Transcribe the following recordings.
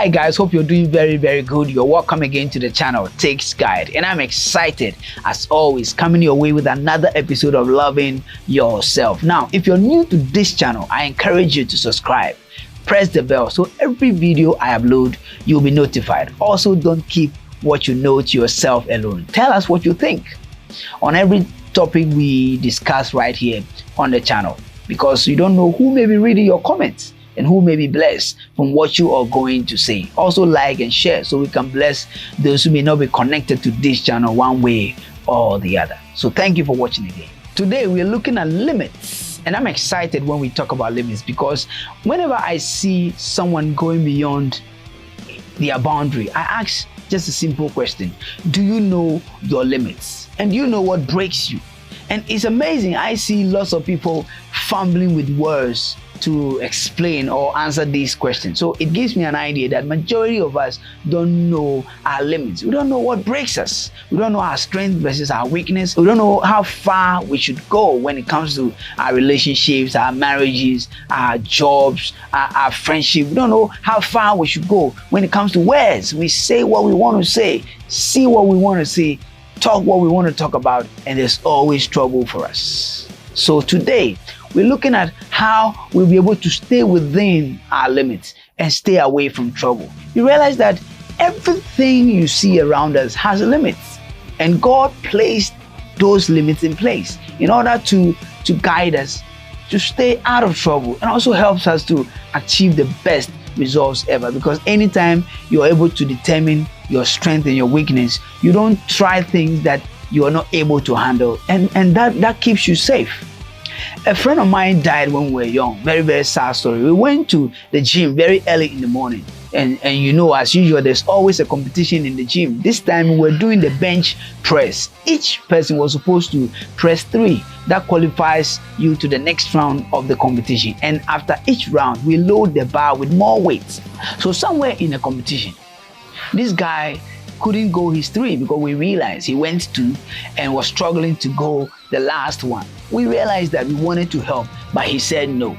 Hi guys, hope you're doing very good. You're welcome again to the channel Takes Guide, and I'm excited as always coming your way with another episode of Loving Yourself. Now, if you're new to this channel, I encourage you to subscribe. Press the bell so every video I upload, you'll be notified. Also, don't keep what you know to yourself alone. Tell us what you think on every topic we discuss right here on the channel, because you don't know who may be reading your comments and who may be blessed from what you are going to say. Also like and share so we can bless those who may not be connected to this channel one way or the other. So thank you for watching again. Today we're looking at limits, and I'm excited when we talk about limits because whenever I see someone going beyond their boundary, I ask just a simple question: do you know your limits? And do you know what breaks you? And it's amazing, I see lots of people fumbling with words to explain or answer these questions. So it gives me an idea that majority of us don't know our limits. We don't know what breaks us. We don't know our strength versus our weakness. We don't know how far we should go when it comes to our relationships, our marriages, our jobs, our friendship. We don't know how far we should go when it comes to words. We say what we want to say, see what we want to say, talk what we want to talk about, and there's always trouble for us. So today, we're looking at how we'll be able to stay within our limits and stay away from trouble. You realize that everything you see around us has limits, and God placed those limits in place in order to guide us to stay out of trouble, and also helps us to achieve the best results ever. Because anytime you're able to determine your strength and your weakness, you don't try things that you are not able to handle, and that keeps you safe. A friend of mine died when we were young. Very sad story. We went to the gym very early in the morning, and you know, as usual, there's always a competition in the gym. This time we were doing the bench press. Each person was supposed to press 3. That qualifies you to the next round of the competition, and after each round we load the bar with more weights. So somewhere in the competition, this guy couldn't go his 3 because we realized he went 2 and was struggling to go the last one. We realized that we wanted to help, but he said no.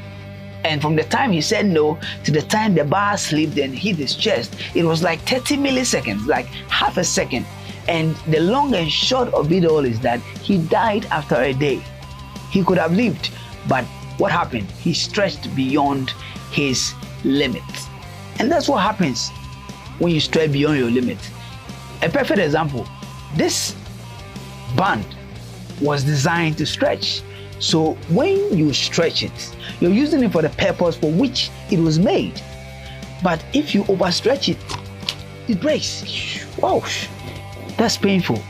And from the time he said no to the time the bar slipped and hit his chest, it was like 30 milliseconds, like half a second. And the long and short of it all is that he died after a day. He could have lived, but what happened? He stretched beyond his limits. And that's what happens when you stretch beyond your limit. A perfect example, this band was designed to stretch. So when you stretch it, you're using it for the purpose for which it was made. But if you overstretch it, it breaks. Wow, that's painful.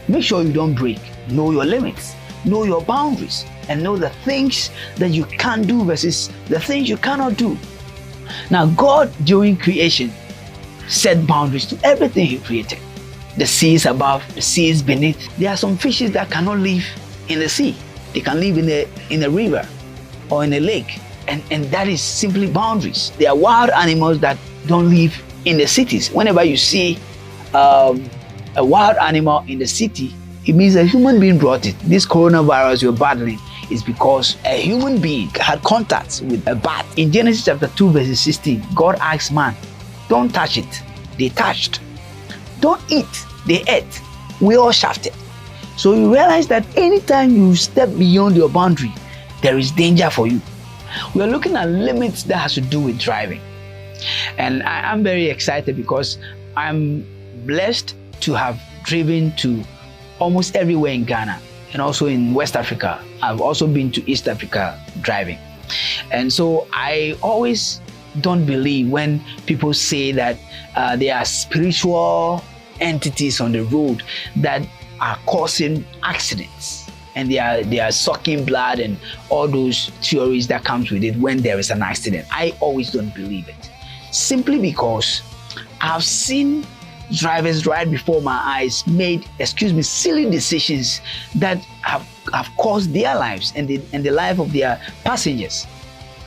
Make sure you don't break. Know your limits, know your boundaries, and know the things that you can do versus the things you cannot do. Now, God during creation set boundaries to everything He created. The seas above, the seas beneath. There are some fishes that cannot live in the sea. They can live in a river or in a lake, and that is simply boundaries. There are wild animals that don't live in the cities. Whenever you see a wild animal in the city, it means a human being brought it. This coronavirus you're battling is because a human being had contact with a bat. In Genesis chapter 2 verse 16, God asked man, don't touch it. They touched. Don't eat. They ate. We all shafted. So you realize that anytime you step beyond your boundary, there is danger for you. We are looking at limits that has to do with driving. And I'm very excited because I'm blessed to have driven to almost everywhere in Ghana and also in West Africa. I've also been to East Africa driving. And so I always don't believe when people say that there are spiritual entities on the road that are causing accidents and they are sucking blood and all those theories that comes with it when there is an accident. I always don't believe it, simply because I've seen drivers right before my eyes made, silly decisions that have caused their lives and the life of their passengers.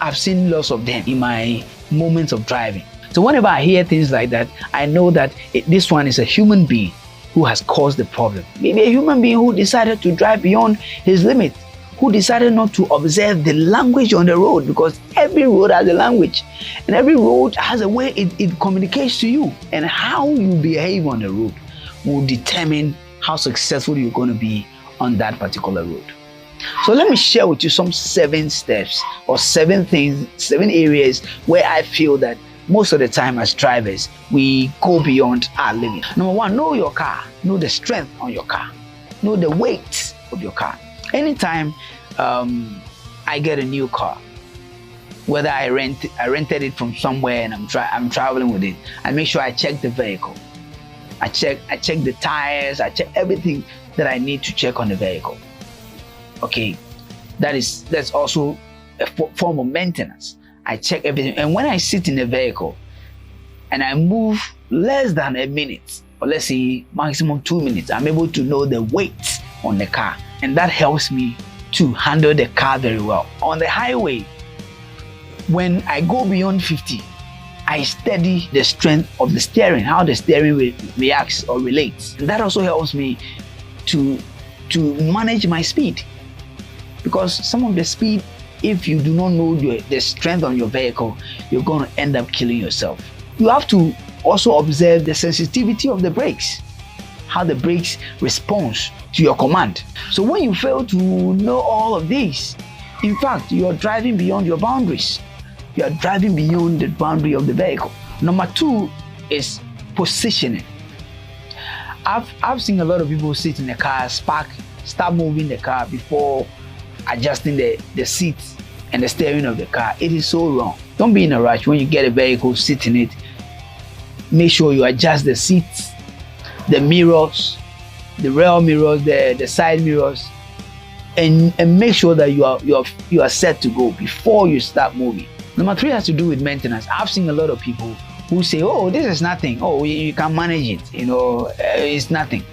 I've seen lots of them in my moments of driving. So whenever I hear things like that, I know that this one is a human being who has caused the problem. Maybe a human being who decided to drive beyond his limit, who decided not to observe the language on the road, because every road has a language and every road has a way it communicates to you, and how you behave on the road will determine how successful you're going to be on that particular road. So let me share with you some 7 steps or 7 things, 7 areas where I feel that most of the time as drivers, we go beyond our limit. Number 1, know your car. Know the strength on your car. Know the weight of your car. Anytime I get a new car, whether I rented it from somewhere and I'm traveling with it, I make sure I check the vehicle. I check the tires. I check everything that I need to check on the vehicle. Okay, that's also a form of maintenance. I check everything, and when I sit in the vehicle and I move less than a minute, or let's say maximum 2 minutes, I'm able to know the weight on the car, and that helps me to handle the car very well. On the highway, when I go beyond 50, I study the strength of the steering, how the steering reacts or relates. And that also helps me to manage my speed, because some of the speed, if you do not know the strength on your vehicle, you're going to end up killing yourself. You have to also observe the sensitivity of the brakes, how the brakes respond to your command. So when you fail to know all of these, in fact, you are driving beyond your boundaries. You are driving beyond the boundary of the vehicle. Number 2 is positioning. I've seen a lot of people sit in the car, start moving the car before adjusting the seats and the steering of the car. It is so wrong. Don't be in a rush when you get a vehicle, sit in it. Make sure you adjust the seats, the mirrors, the rear mirrors, the side mirrors, and make sure that you are set to go before you start moving. Number 3 has to do with maintenance. I've seen a lot of people who say, oh, this is nothing. Oh, you can manage it. It's nothing.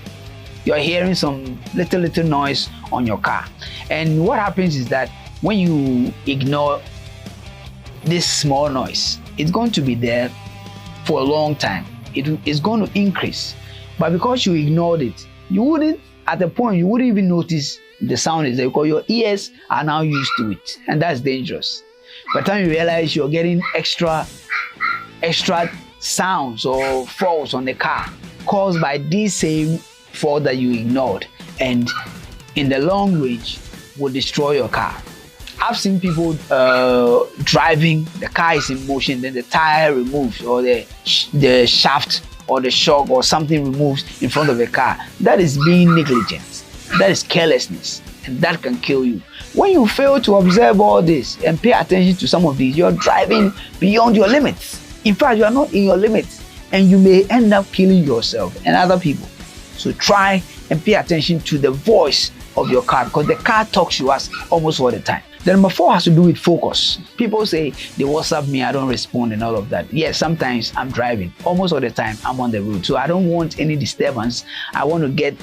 You're hearing some little noise on your car. And what happens is that when you ignore this small noise, it's going to be there for a long time. It is going to increase. But because you ignored it, at the point you wouldn't even notice the sound is there, because your ears are now used to it. And that's dangerous. By the time you realize you're getting extra sounds or faults on the car caused by this same fault that you ignored, and in the long range will destroy your car. I've seen people driving, the car is in motion, then the tire removes, or the shaft or the shock or something removes in front of the car. That is being negligent. That is carelessness, and that can kill you. When you fail to observe all this and pay attention to some of these, you're driving beyond your limits. In fact, you are not in your limits, and you may end up killing yourself and other people. So try and pay attention to the voice of your car, because the car talks to us almost all the time. Then number 4 has to do with focus. People say they WhatsApp me, I don't respond and all of that. Yes, sometimes I'm driving. Almost all the time I'm on the road. So I don't want any disturbance. I want to get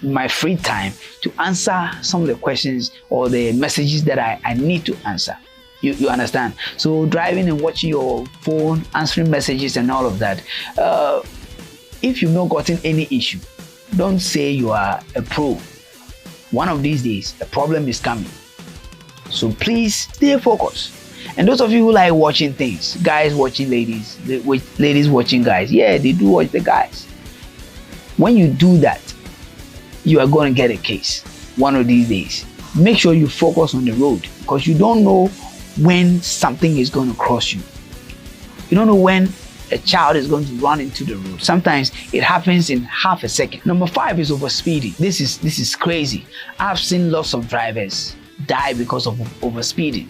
my free time to answer some of the questions or the messages that I need to answer. You understand? So driving and watching your phone, answering messages and all of that. If you've not gotten any issue, don't say you are a pro. One of these days, a problem is coming. So please stay focused. And those of you who like watching things, guys watching ladies, ladies watching guys, yeah, they do watch the guys. When you do that, you are going to get a case one of these days. Make sure you focus on the road, because you don't know when something is going to cross you. You don't know when a child is going to run into the road. Sometimes it happens in half a second. Number 5 is overspeeding. This is crazy. I've seen lots of drivers die because of overspeeding,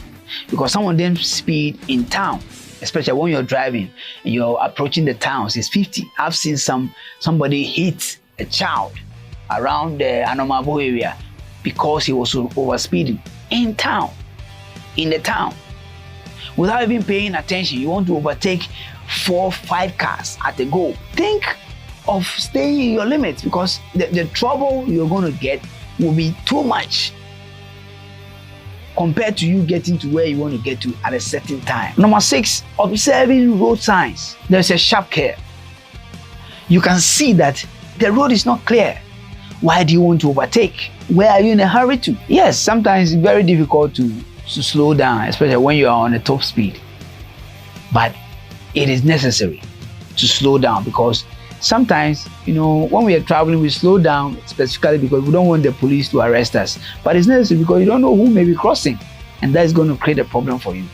because some of them speed in town, especially when you're driving and you're approaching the towns, it's 50. I've seen somebody hit a child around the Anomabo area because he was overspeeding in the town without even paying attention. You want to overtake 4-5 cars at a go. Think of staying in your limits, because the trouble you're going to get will be too much compared to you getting to where you want to get to at a certain time. Number 6, observing road signs. There's a sharp curve. You can see that the road is not clear, Why do you want to overtake? Where are you in a hurry to? Yes, sometimes it's very difficult to slow down, especially when you are on a top speed. But it is necessary to slow down, because sometimes, when we are traveling, we slow down specifically because we don't want the police to arrest us. But it's necessary because you don't know who may be crossing, and that is going to create a problem for you.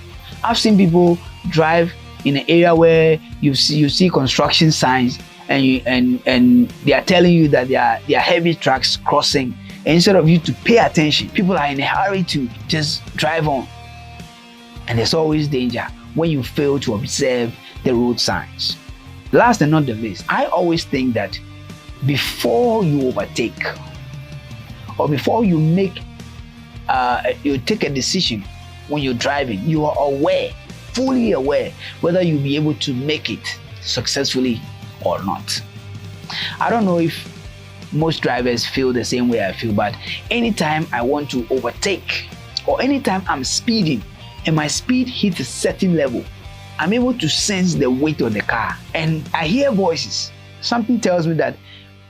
I've seen people drive in an area where you see construction signs, and they are telling you that there are heavy trucks crossing. And instead of you to pay attention, people are in a hurry to just drive on. And there's always danger when you fail to observe the road signs. Last and not the least, I always think that before you overtake, or before you you take a decision when you're driving, you are fully aware whether you'll be able to make it successfully or not. I don't know if most drivers feel the same way I feel, but anytime I want to overtake, or anytime I'm speeding and my speed hits a certain level, I'm able to sense the weight of the car, and I hear voices. Something tells me that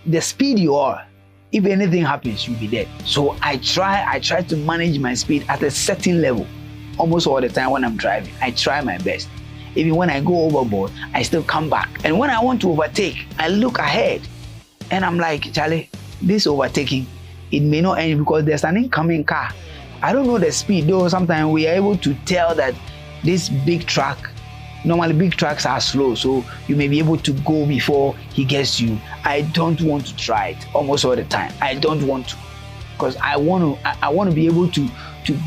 the speed you are, if anything happens, you'll be dead. So I try to manage my speed at a certain level almost all the time when I'm driving. I try my best. Even when I go overboard, I still come back. And when I want to overtake, I look ahead and I'm like, Charlie, this overtaking, it may not end because there's an incoming car. I don't know the speed, though sometimes we are able to tell that this big truck, normally big trucks are slow, so you may be able to go before he gets you. I don't want to try it almost all the time. I don't want to, because I want to be able to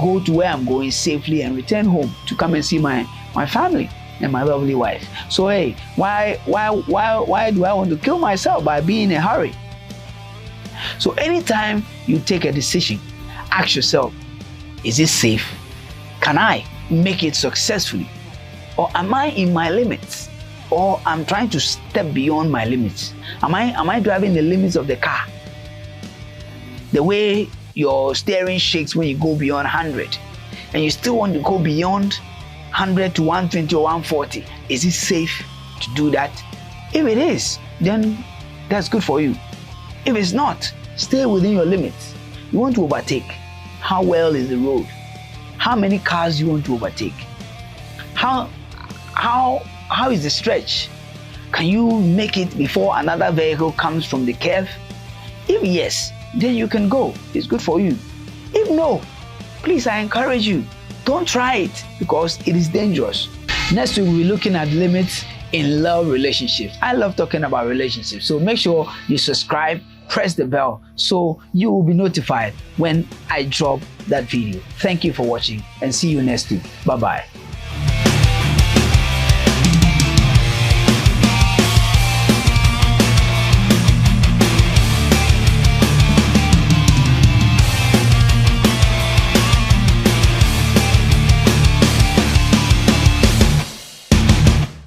go to where I'm going safely and return home to come and see my family and my lovely wife. So hey, why do I want to kill myself by being in a hurry? So anytime you take a decision, ask yourself, is it safe? Can I make it successfully? Or am I in my limits? Or I'm trying to step beyond my limits? Am I driving the limits of the car? The way your steering shakes when you go beyond 100, and you still want to go beyond 100 to 120 or 140, is it safe to do that? If it is, then that's good for you. If it's not, stay within your limits. You want to overtake. How well is the road? How many cars you want to overtake? How is the stretch? Can you make it before another vehicle comes from the curve? If yes, then you can go. It's good for you. If no, please, I encourage you, don't try it because it is dangerous. Next week, we'll be looking at limits in love relationships. I love talking about relationships, so make sure you subscribe, press the bell so you will be notified when I drop that video. Thank you for watching and see you next week. Bye-bye.